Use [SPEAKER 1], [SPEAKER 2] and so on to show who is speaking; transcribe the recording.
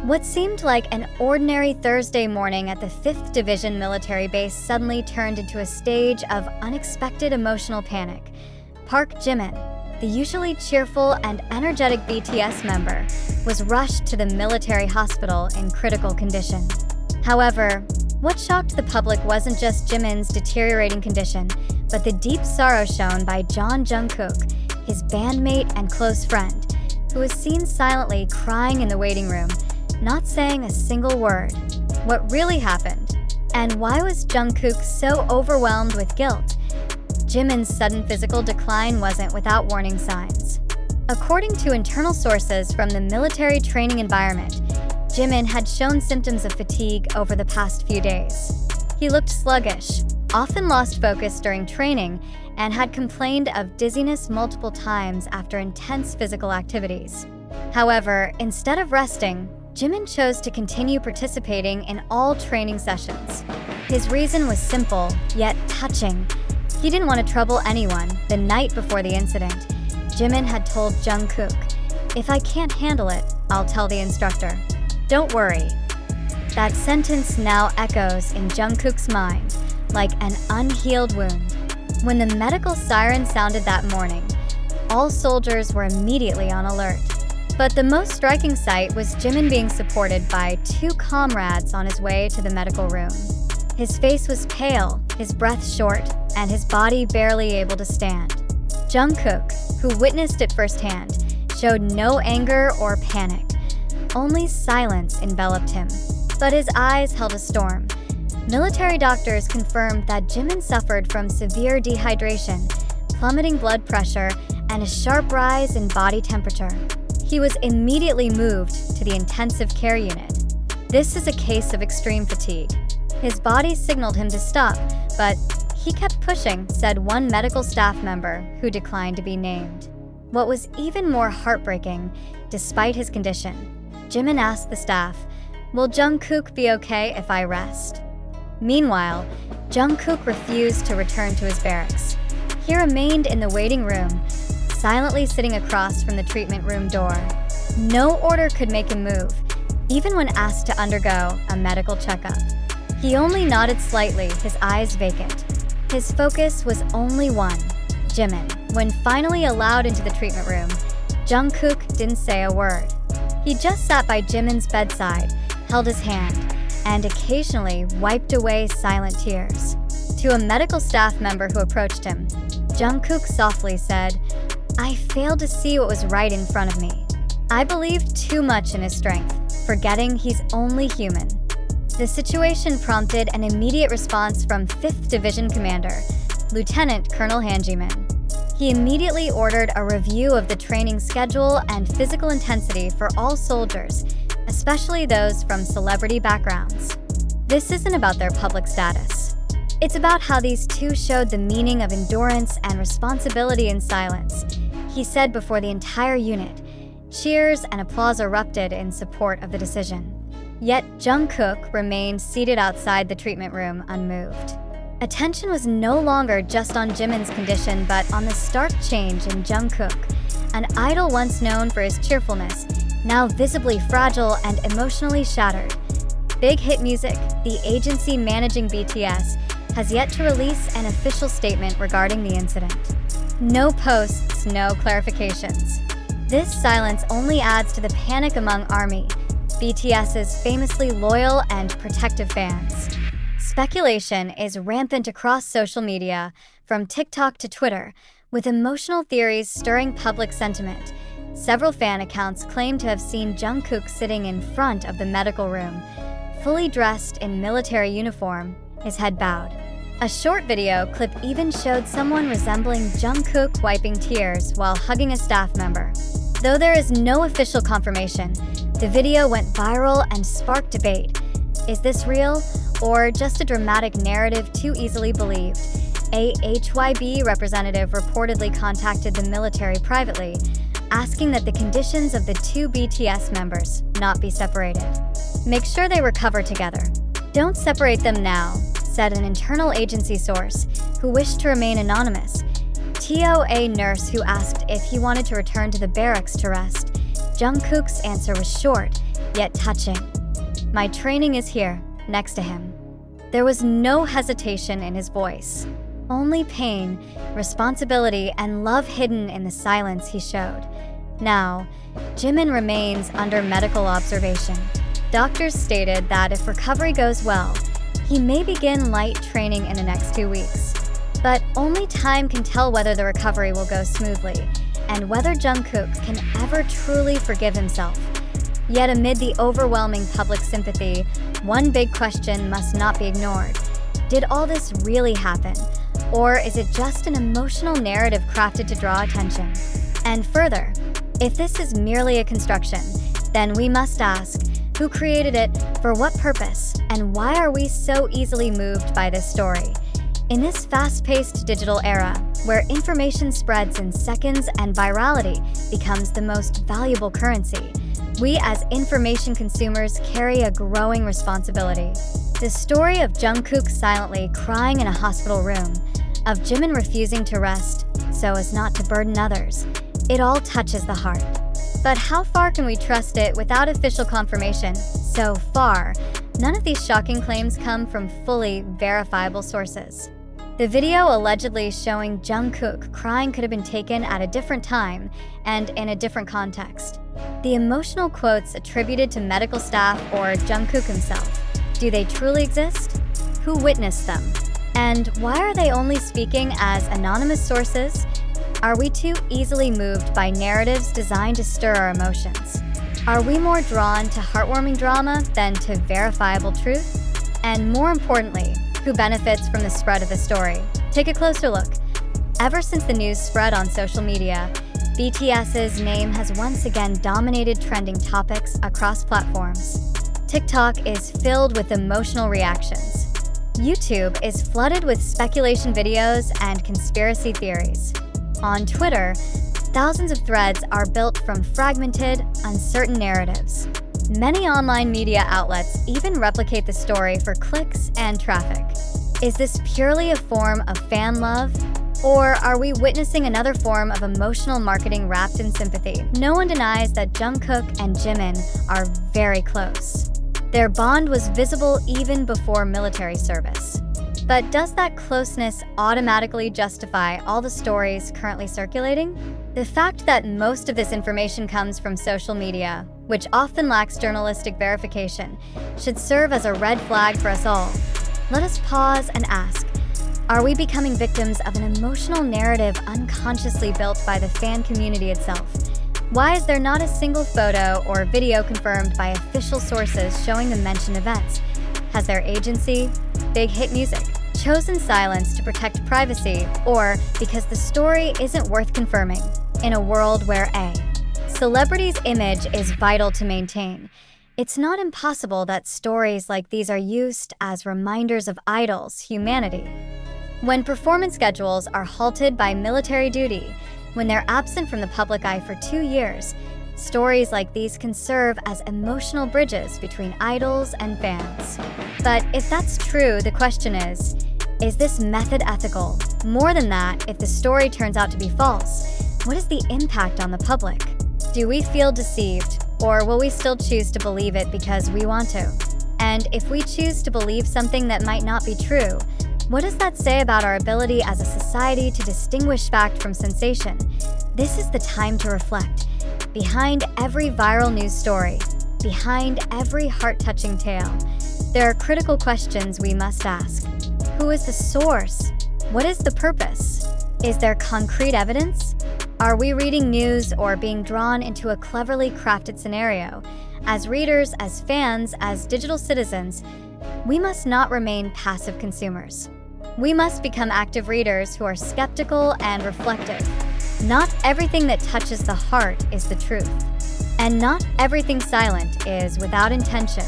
[SPEAKER 1] What seemed like an ordinary Thursday morning at the 5th Division military base suddenly turned into a stage of unexpected emotional panic. Park Jimin, the usually cheerful and energetic BTS member, was rushed to the military hospital in critical condition. However, what shocked the public wasn't just Jimin's deteriorating condition, but the deep sorrow shown by Jungkook, his bandmate and close friend, who was seen silently crying in the waiting room, not saying a single word. What really happened? And why was Jungkook so overwhelmed with guilt? Jimin's sudden physical decline wasn't without warning signs. According to internal sources from the military training environment, Jimin had shown symptoms of fatigue over the past few days. He looked sluggish, often lost focus during training, and had complained of dizziness multiple times after intense physical activities. However, instead of resting, Jimin chose to continue participating in all training sessions. His reason was simple, yet touching. He didn't want to trouble anyone. The night before the incident, Jimin had told Jungkook, "If I can't handle it, I'll tell the instructor. Don't worry." That sentence now echoes in Jungkook's mind, like an unhealed wound. When the medical siren sounded that morning, all soldiers were immediately on alert. But the most striking sight was Jimin being supported by two comrades on his way to the medical room. His face was pale, his breath short, and his body barely able to stand. Jungkook, who witnessed it firsthand, showed no anger or panic. Only silence enveloped him, but his eyes held a storm. Military doctors confirmed that Jimin suffered from severe dehydration, plummeting blood pressure, and a sharp rise in body temperature. He was immediately moved to the intensive care unit. This is a case of extreme fatigue. His body signaled him to stop, but he kept pushing, said one medical staff member who declined to be named. What was even more heartbreaking, despite his condition, Jimin asked the staff, "Will Jungkook be okay if I rest?" Meanwhile, Jungkook refused to return to his barracks. He remained in the waiting room, silently sitting across from the treatment room door. No order could make him move, even when asked to undergo a medical checkup. He only nodded slightly, his eyes vacant. His focus was only one, Jimin. When finally allowed into the treatment room, Jungkook didn't say a word. He just sat by Jimin's bedside, held his hand, and occasionally wiped away silent tears. To a medical staff member who approached him, Jungkook softly said, "I failed to see what was right in front of me. I believed too much in his strength, forgetting he's only human." The situation prompted an immediate response from 5th Division Commander, Lieutenant Colonel Jimin. He immediately ordered a review of the training schedule and physical intensity for all soldiers, especially those from celebrity backgrounds. This isn't about their public status. It's about how these two showed the meaning of endurance and responsibility in silence. He said before the entire unit. Cheers and applause erupted in support of the decision. Yet Jungkook remained seated outside the treatment room unmoved. Attention was no longer just on Jimin's condition, but on the stark change in Jungkook, an idol once known for his cheerfulness, now visibly fragile and emotionally shattered. Big Hit Music, the agency managing BTS, has yet to release an official statement regarding the incident. No posts, no clarifications. This silence only adds to the panic among ARMY, BTS's famously loyal and protective fans. Speculation is rampant across social media, from TikTok to Twitter, with emotional theories stirring public sentiment. Several fan accounts claim to have seen Jungkook sitting in front of the medical room, fully dressed in military uniform, his head bowed. A short video clip even showed someone resembling Jungkook wiping tears while hugging a staff member. Though there is no official confirmation, the video went viral and sparked debate. Is this real, or just a dramatic narrative too easily believed? A HYB representative reportedly contacted the military privately, asking that the conditions of the two BTS members not be separated. Make sure they recover together. Don't separate them now, said an internal agency source who wished to remain anonymous. A nurse who asked if he wanted to return to the barracks to rest. Jungkook's answer was short, yet touching. My training is here, next to him. There was no hesitation in his voice. Only pain, responsibility, and love hidden in the silence he showed. Now, Jimin remains under medical observation. Doctors stated that if recovery goes well, he may begin light training in the next 2 weeks. But only time can tell whether the recovery will go smoothly and whether Jungkook can ever truly forgive himself. Yet amid the overwhelming public sympathy, one big question must not be ignored. Did all this really happen? Or is it just an emotional narrative crafted to draw attention? And further, if this is merely a construction, then we must ask, who created it, for what purpose, and why are we so easily moved by this story? In this fast-paced digital era, where information spreads in seconds and virality becomes the most valuable currency, we as information consumers carry a growing responsibility. The story of Jungkook silently crying in a hospital room, of Jimin refusing to rest so as not to burden others, it all touches the heart. But how far can we trust it without official confirmation? So far, none of these shocking claims come from fully verifiable sources. The video allegedly showing Jungkook crying could have been taken at a different time and in a different context. The emotional quotes attributed to medical staff or Jungkook himself, do they truly exist? Who witnessed them? And why are they only speaking as anonymous sources? Are we too easily moved by narratives designed to stir our emotions? Are we more drawn to heartwarming drama than to verifiable truth? And more importantly, who benefits from the spread of the story? Take a closer look. Ever since the news spread on social media, BTS's name has once again dominated trending topics across platforms. TikTok is filled with emotional reactions. YouTube is flooded with speculation videos and conspiracy theories. On Twitter, thousands of threads are built from fragmented, uncertain narratives. Many online media outlets even replicate the story for clicks and traffic. Is this purely a form of fan love? Or are we witnessing another form of emotional marketing wrapped in sympathy? No one denies that Jungkook and Jimin are very close. Their bond was visible even before military service. But does that closeness automatically justify all the stories currently circulating? The fact that most of this information comes from social media, which often lacks journalistic verification, should serve as a red flag for us all. Let us pause and ask, are we becoming victims of an emotional narrative unconsciously built by the fan community itself? Why is there not a single photo or video confirmed by official sources showing the mentioned events? Has their agency, Big Hit Music, chosen silence to protect privacy, or because the story isn't worth confirming? In a world where a celebrity's image is vital to maintain, it's not impossible that stories like these are used as reminders of idols' humanity. When performance schedules are halted by military duty, when they're absent from the public eye for 2 years, stories like these can serve as emotional bridges between idols and fans. But if that's true, the question is this method ethical? More than that, if the story turns out to be false, what is the impact on the public? Do we feel deceived, or will we still choose to believe it because we want to? And if we choose to believe something that might not be true, what does that say about our ability as a society to distinguish fact from sensation? This is the time to reflect. Behind every viral news story, behind every heart-touching tale, there are critical questions we must ask. Who is the source? What is the purpose? Is there concrete evidence? Are we reading news or being drawn into a cleverly crafted scenario? As readers, as fans, as digital citizens, we must not remain passive consumers. We must become active readers who are skeptical and reflective. Not everything that touches the heart is the truth, and not everything silent is without intention.